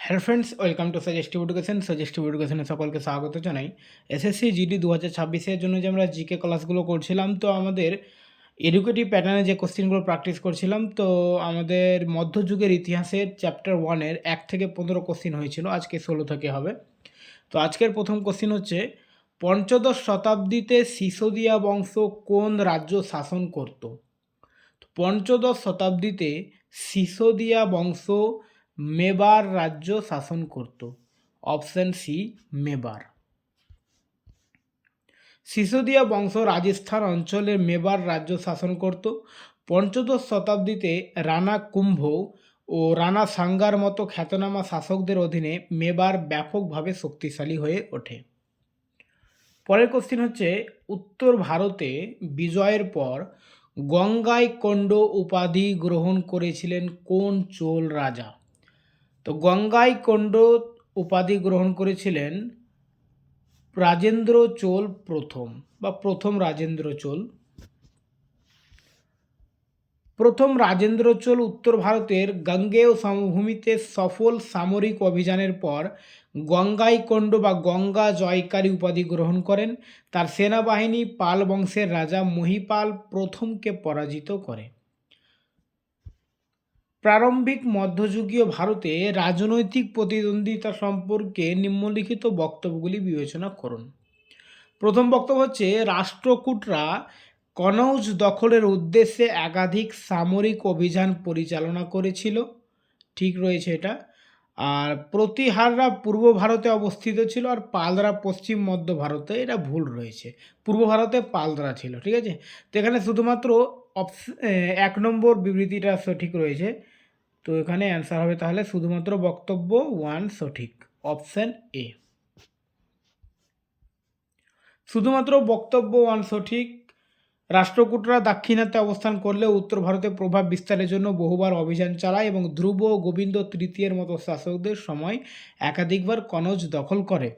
Hello friends, welcome to suggestive education. Suggestive এডুকেশনে সকলকে স্বাগত জানাই। এসএসসি জিডি 2026-এর জন্য যে আমরা জিকে ক্লাসগুলো করছিলাম, তো আমাদের এডুকেটিভ প্যাটার্নে যে কোশ্চেনগুলো প্র্যাকটিস করছিলাম, তো আমাদের মধ্যযুগের ইতিহাসের চ্যাপ্টার 1-এর 1 থেকে 15 কোশ্চেন হয়েছিল, আজকে 16 থেকে হবে। তো আজকের প্রথম কোশ্চেন হচ্ছে, পঞ্চদশ শতাব্দীতে সিসোদিয়া বংশ কোন রাজ্য শাসন করত? পঞ্চদশ শতাব্দীতে সিসোদিয়া বংশ মেবার রাজ্য শাসন করত। Option C, Mebar. সিসোদিয়া বংশ রাজস্থান অঞ্চলের মেবার রাজ্য শাসন করত। পঞ্চদশ শতাব্দীতে রানা কুম্ভ ও রানা সাঙ্গার মতো খ্যাতনামা শাসকদের অধীনে মেবার ব্যাপকভাবে শক্তিশালী হয়ে ওঠে। পরের কোশ্চিন হচ্ছে, উত্তর ভারতে বিজয়ের পর গঙ্গাইকোন্ড উপাধি গ্রহণ করেছিলেন কোন চোল রাজা? তো গঙ্গাইকোন্ড উপাধি গ্রহণ করেছিলেন রাজেন্দ্র চোল প্রথম, বা প্রথম রাজেন্দ্র চোল। প্রথম রাজেন্দ্র চোল উত্তর ভারতের গাঙ্গেয় সমভূমিতে সফল সামরিক অভিযানের পর গঙ্গাইকোন্ড বা গঙ্গা জয়কারী উপাধি গ্রহণ করেন। তার সেনাবাহিনী পাল বংশের রাজা মহিপাল প্রথমকে পরাজিত করে। প্রারম্ভিক মধ্যযুগীয় ভারতে রাজনৈতিক প্রতিদ্বন্দ্বিতা সম্পর্কে নিম্নলিখিত বক্তব্যগুলি বিবেচনা করুন। প্রথম বক্তব্য হচ্ছে, রাষ্ট্রকূটরা কনৌজ দখলের উদ্দেশ্যে একাধিক সামরিক অভিযান পরিচালনা করেছিল। ঠিক রয়েছে এটা। আর প্রতিহাররা পূর্ব ভারতে অবস্থিত ছিল, আর পালরা পশ্চিম মধ্য ভারতে। এটা ভুল রয়েছে, পূর্ব ভারতে পালরা ছিল। ঠিক আছে, তো এখানে শুধুমাত্র 1 নম্বর বিবৃতিটা সঠিক রয়েছে। তো এখানে অ্যান্সার হবে তাহলে শুধুমাত্র বক্তব্য 1 সঠিক, অপশন এ। শুধুমাত্র বক্তব্য 1 সঠিক। রাষ্ট্রকূটরা দাক্ষিণাত্যে অবস্থান করলেও উত্তর ভারতে প্রভাব বিস্তারের জন্য বহুবার অভিযান চালায় এবং ধ্রুব ও গোবিন্দ তৃতীয়ের মতো শাসকদের সময় একাধিকবার কনৌজ দখল করে।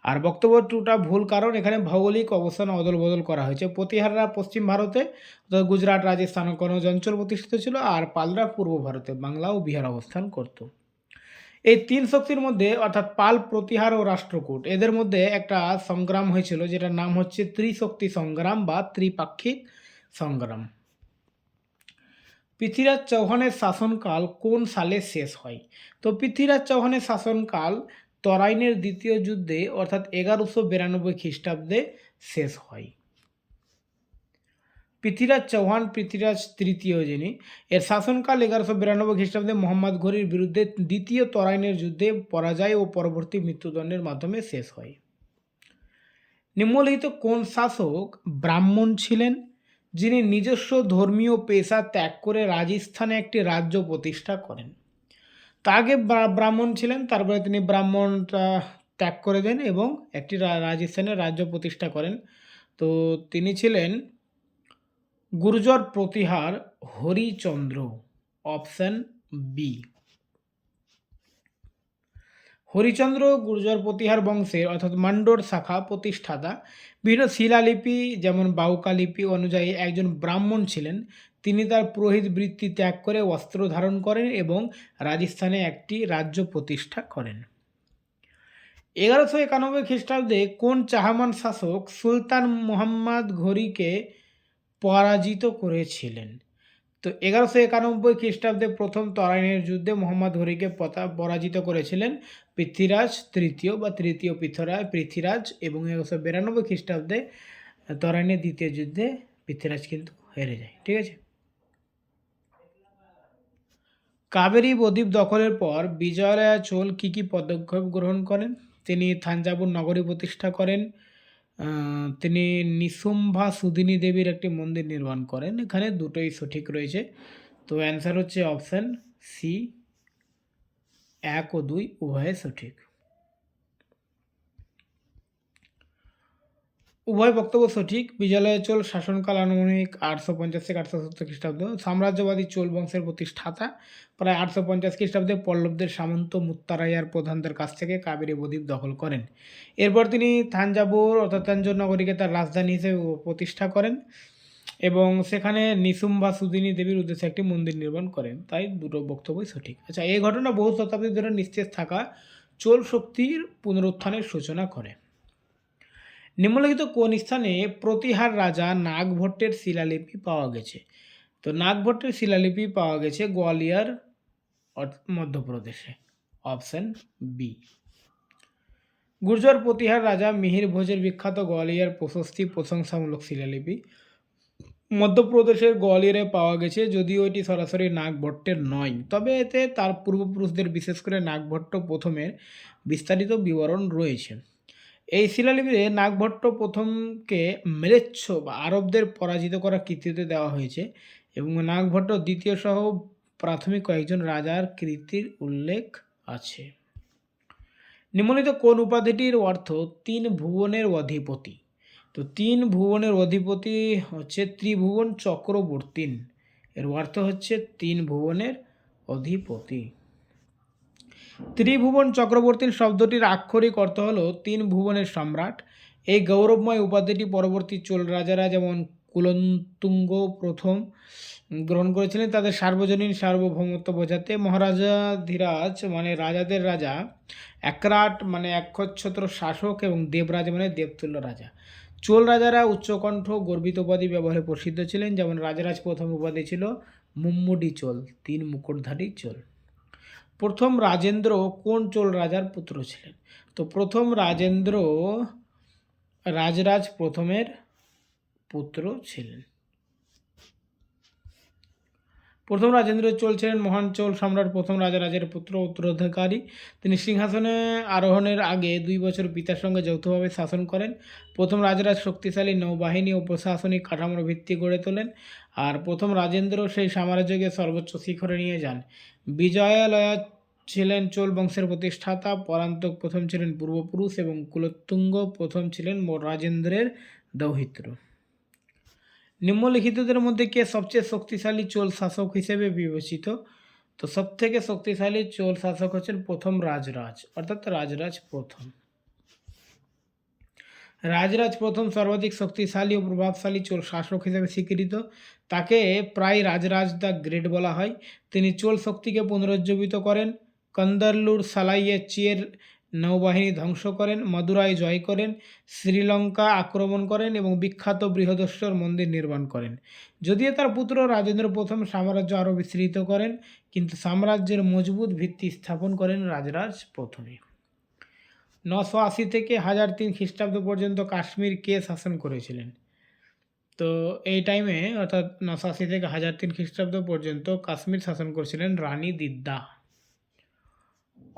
আর বক্তব্য 2টা ভুল, কারণ এখানে ভৌগোলিক অবস্থান অদল বদল করা হয়েছে। প্রতিহাররা পশ্চিম ভারতে অর্থাৎ গুজরাট, রাজস্থান ও কনৌজ অঞ্চল প্রতিষ্ঠিত ছিল, আর পালরা পূর্ব ভারতে বাংলা ও বিহার অবস্থান করত। এই 3 শক্তির মধ্যে অর্থাৎ পাল, প্রতিহার ও রাষ্ট্রকূট, এদের মধ্যে একটা সংগ্রাম হয়েছিল যেটার নাম হচ্ছে ত্রিশক্তি সংগ্রাম বা ত্রিপাক্ষিক সংগ্রাম। পৃথ্বীরাজ চৌহানের শাসনকাল কোন সালে শেষ হয়? তো পৃথ্বীরাজ চৌহানের শাসনকাল তরাইনের দ্বিতীয় যুদ্ধে অর্থাৎ 1192 খ্রিস্টাব্দে শেষ হয়। পৃথ্বীরাজ চৌহান, পৃথ্বীরাজ তৃতীয় যিনি, এর শাসনকাল 1192 খ্রিস্টাব্দে মোহাম্মদ ঘুরির বিরুদ্ধে দ্বিতীয় তরাইনের যুদ্ধে পরাজয় ও পরবর্তী মৃত্যুদণ্ডের মাধ্যমে শেষ হয়। নিম্নলিখিত কোন শাসক ব্রাহ্মণ ছিলেন, যিনি নিজস্ব ধর্মীয় পেশা ত্যাগ করে রাজস্থানে একটি রাজ্য প্রতিষ্ঠা করেন? তা আগে ব্রাহ্মণ ছিলেন, তারপরে তিনি ব্রাহ্মণটা ত্যাগ করে দেন এবং একটি রাজস্থানে রাজ্য প্রতিষ্ঠা করেন। তো তিনি ছিলেন গুর্জর প্রতিহার হরিচন্দ্র, অপশন বি। হরিচন্দ্র গুর্জর প্রতিহার বংশের অর্থাৎ মান্ডোর শাখা প্রতিষ্ঠাতা। বিভিন্ন শিলালিপি যেমন বাউকা লিপি অনুযায়ী একজন ব্রাহ্মণ ছিলেন। তিনি তার পুরোহিত বৃত্তি ত্যাগ করে অস্ত্র ধারণ করেন এবং রাজস্থানে একটি রাজ্য প্রতিষ্ঠা করেন। 1191 খ্রিস্টাব্দে কোন চাহমান শাসক সুলতান মুহাম্মদ ঘুরিকে পরাজিত করেছিলেন? তো 1191 খ্রিস্টাব্দে প্রথম তরাইনের যুদ্ধে মোহাম্মদ ঘুরিকে পরাজিত করেছিলেন পৃথ্বীরাজ তৃতীয় বা তৃতীয় পৃথ্বীরাজ, এবং 1192 খ্রিস্টাব্দে তরাইনের দ্বিতীয় যুদ্ধে পৃথ্বীরাজ কিন্তু হেরে যায়। ঠিক আছে। কাবেরী বদ্বীপ দখলের পর বিজয়রায়া চোল কী পদক্ষেপ গ্রহণ করেন? তিনি থাঞ্জাভুর নগরী প্রতিষ্ঠা করেন। তিনি নিশুম্ভা সুদিনী দেবীর একটি মন্দির নির্মাণ করেন। এখানে দুটোই সঠিক রয়েছে। তো অ্যান্সার হচ্ছে অপশান সি, 1 ও 2 উভয়ে সঠিক। উভয় বক্তব্য সঠিক। বিজয়রায়া চোল শাসনকাল আনুমানিক 850 থেকে 870 খ্রিস্টাব্দ। সাম্রাজ্যবাদী চোল বংশের প্রতিষ্ঠাতা। প্রায় 850 খ্রিস্টাব্দে পল্লবদের সামন্ত মুত্তারাইয়ার প্রধানদের কাছ থেকে কাবেরী বদ্বীপ দখল করেন। এরপর তিনি থাঞ্জাভুর অর্থাৎ তাঞ্জোর নগরীকে তার রাজধানী হিসেবে প্রতিষ্ঠা করেন। এবং সেখানে নিশুম্ভা সুদিনী দেবীর উদ্দেশ্যে একটি মন্দির নির্মাণ করেন। তাই দুটো বক্তব্যই সঠিক। আচ্ছা, এই ঘটনা বহু শতাব্দী ধরে নিস্তেজ থাকা চোল শক্তির পুনরুত্থানের সূচনা করে। নিম্নলিখিত কোন স্থানে প্রতিহার রাজা নাগভট্টের শিলালিপি পাওয়া গেছে? তো নাগভট্টের শিলালিপি পাওয়া গেছে গোয়ালিয়র মধ্যপ্রদেশে। Option B. গুর্জর প্রতিহার রাজা মিহির ভোজের বিখ্যাত গোয়ালিয়র প্রশস্তি প্রশংসামূলক শিলালিপি মধ্যপ্রদেশের গোয়ালিয়রে পাওয়া গেছে, যদিও এটি সরাসরি নাগভট্টের নয়, তবে এতে তার পূর্বপুরুষদের বিশেষ করে নাগভট্ট প্রথমের বিস্তারিত বিবরণ রয়েছে। এই শিলালিপিতে নাগভট্ট প্রথমকে ম্লেচ্ছ বা আরবদের পরাজিত করার কৃতিত্ব দেওয়া হয়েছে এবং নাগভট্ট দ্বিতীয় সহ প্রাথমিক কয়েকজন রাজার কীর্তির উল্লেখ আছে। নিম্নলিখিত কোন উপাধিটির অর্থ তিন ভুবনের অধিপতি? তো তিন ভুবনের অধিপতি হচ্ছে ত্রিভুবন চক্রবর্তীন। এর অর্থ হচ্ছে তিন ভুবনের অধিপতি। ত্রিভুবন চক্রবর্তীন শব্দটির আক্ষরিক অর্থ হলো তিন ভুবনের সম্রাট। এই গৌরবময় উপাধিটি পরবর্তী চোল রাজারা যেমন কুলোত্তুঙ্গ প্রথম গ্রহণ করেছিলেন তাদের সার্বজনীন সার্বভৌমত্ব বোঝাতে। মহারাজাধিরাজ মানে রাজাদের রাজা, একরাট মানে একচ্ছত্র শাসক এবং দেবরাজ মানে দেবতুল্য রাজা। চোল রাজারা উচ্চকণ্ঠ গর্বিত উপাধি ব্যবহারে প্রসিদ্ধ ছিলেন, যেমন রাজরাজ প্রথম উপাধি ছিল মুম্মুডি চোল, তিন মুকুটধারী চোল। প্রথম রাজেন্দ্র কোন চোল রাজার পুত্র ছিলেন? তো প্রথম রাজেন্দ্র রাজরাজ প্রথমের পুত্র ছিলেন। প্রথম রাজেন্দ্র চোল ছিলেন মহান চোল সম্রাট প্রথম রাজারাজের পুত্র উত্তরাধিকারী। তিনি সিংহাসনে আরোহণের আগে 2 বছর পিতার সঙ্গে যৌথভাবে শাসন করেন। প্রথম রাজরাজ শক্তিশালী নৌবাহিনী ও প্রশাসনিক কাঠামোর ভিত্তি গড়ে তোলেন, আর প্রথম রাজেন্দ্র সেই সাম্রাজ্যকে সর্বোচ্চ শিখরে নিয়ে যান। বিজয়ালয়া ছিলেন চোল বংশের প্রতিষ্ঠাতা, পরান্তক প্রথম ছিলেন পূর্বপুরুষ এবং কুলোত্তুঙ্গ প্রথম ছিলেন রাজেন্দ্রের দৌহিত্র। নিম্নলিখিতদের মধ্যে কে সবচেয়ে শক্তিশালী চোল শাসক হিসেবে বিবেচিত? তো সবথেকে শক্তিশালী চোল শাসক হচ্ছেন প্রথম রাজরাজ, অর্থাৎ রাজরাজ প্রথম। রাজরাজ প্রথম সর্বাধিক শক্তিশালী ও প্রভাবশালী চোল শাসক হিসেবে স্বীকৃত। তাকে প্রায় রাজরাজ দ্য গ্রেট বলা হয়। তিনি চোল শক্তিকে পুনরুজ্জীবিত করেন, কন্দরলুর সালাইয়ে চিয়ের নৌবাহিনী ধ্বংস করেন, মদুরাই জয় করেন, শ্রীলঙ্কা আক্রমণ করেন এবং বিখ্যাত বৃহদেশ্বর মন্দির নির্মাণ করেন। যদিও তার পুত্র রাজেন্দ্র প্রথম সাম্রাজ্য আরও বিস্তৃত করেন, কিন্তু সাম্রাজ্যের মজবুত ভিত্তি স্থাপন করেন রাজরাজ প্রথমে। 980 থেকে 1003 খ্রিস্টাব্দ পর্যন্ত কাশ্মীর কে শাসন করেছিলেন? তো এই টাইমে অর্থাৎ 980 থেকে 1003 খ্রিস্টাব্দ পর্যন্ত কাশ্মীর শাসন করেছিলেন রানী দিদ্দা।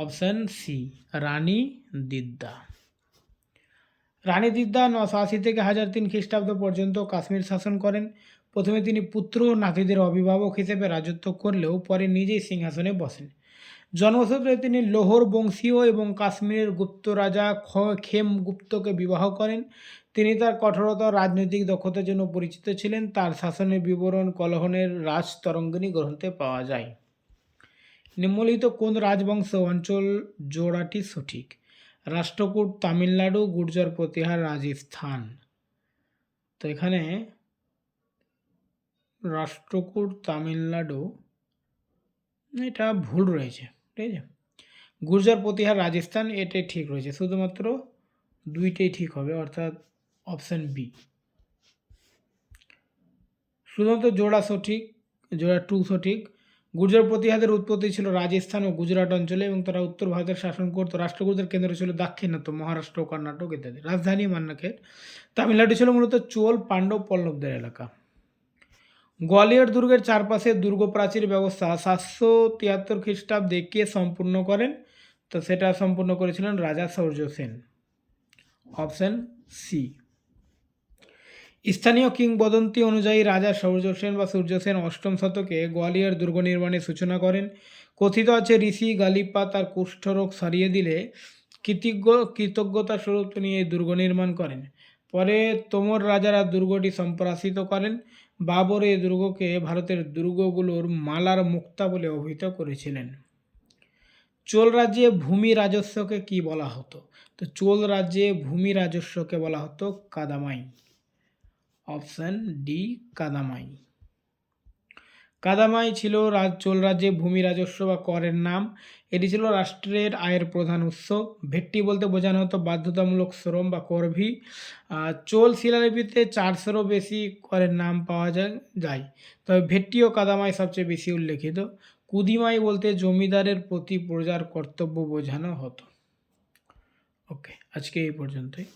অপশন সি, রানী দিদ্দা। রানী দিদ্দা 980 থেকে 1003 খ্রিস্টাব্দ পর্যন্ত কাশ্মীর শাসন করেন। প্রথমে তিনি পুত্র ও নাতিদের অভিভাবক হিসেবে রাজত্ব করলেও পরে নিজেই সিংহাসনে বসেন। জন্মসূত্রে তিনি লোহর বংশীয় এবং কাশ্মীরের গুপ্ত রাজা খেম গুপ্তকে বিবাহ করেন। তিনি তার কঠোরতা ও রাজনৈতিক দক্ষতার জন্য পরিচিত ছিলেন। তার শাসনের বিবরণ কলহনের রাজতরঙ্গিনী গ্রন্থে পাওয়া যায়। নিম্নলিখিত কোন রাজবংশ অঞ্চল জোড়াটি সঠিক? রাষ্ট্রকূট তামিলনাড়ু, গুর্জর প্রতিহার রাজস্থান। তো এখানে রাষ্ট্রকূট তামিলনাড়ু এটা ভুল রয়েছে, ঠিক আছে। গুর্জর প্রতিহার রাজস্থান এটাই ঠিক রয়েছে, শুধুমাত্র দুইটাই ঠিক হবে, অর্থাৎ অপশান বি। শুধুমাত্র জোড়া সঠিক, জোড়া 2 সঠিক। গুর্জর প্রতিহারের উৎপত্তি ছিল রাজস্থান ও গুজরাট অঞ্চলে এবং তারা উত্তর ভারতের শাসন করত। রাষ্ট্রকূটদের কেন্দ্র ছিল দাক্ষিণাত্য মহারাষ্ট্র, কর্ণাটক ইত্যাদি। রাজধানী মান্নাকের। তামিলনাড়ু ছিল মূলত চোল, পাণ্ডব, পল্লবদের এলাকা। গোয়ালিয়র দুর্গের চারপাশে দুর্গ প্রাচীর ব্যবস্থা 773 খ্রিস্টাব্দে কে সম্পূর্ণ করেন? তো সেটা সম্পূর্ণ করেছিলেন রাজা সূর্য সেন। Option C. স্থানীয় কিংবদন্তি অনুযায়ী রাজা সূর্য সেন বা সূর্য সেন 8ম শতকে গোয়ালিয়র দুর্গ নির্মাণের সূচনা করেন। কথিত আছে ঋষি গালিপা তার কুষ্ঠরোগ সারিয়ে দিলে কৃতজ্ঞতা স্বরূপ তিনি এই দুর্গ নির্মাণ করেন। পরে তোমর রাজারা দুর্গটি সম্প্রাসিত করেন। বাবর এই দুর্গকে ভারতের দুর্গগুলোর মালার মুক্তা বলে অভিহিত করেছিলেন। চোল রাজ্যে ভূমি রাজস্বকে কি বলা হতো? তো চোল রাজ্যে ভূমি রাজস্বকে বলা হতো কাদামাই। Option D কাদামাই। কাদামাই ছিল চোল রাজ্যে ভূমি রাজস্ব বা করের নাম। এটি ছিল রাষ্ট্রের আয়ের প্রধান উৎস। ভেট্টি বলতে বোঝানো হতো বাধ্যতামূলক শ্রম বা করভি। চোল শিলালিপিতে 400-এরও বেশি করের নাম পাওয়া যায়। তবে ভেট্টি ও কাদামাই সবচেয়ে বেশি উল্লেখিত। কুদিমাই বলতে জমিদারের প্রতি প্রজার কর্তব্য বোঝানো হতো। ওকে, আজকে এই পর্যন্তই।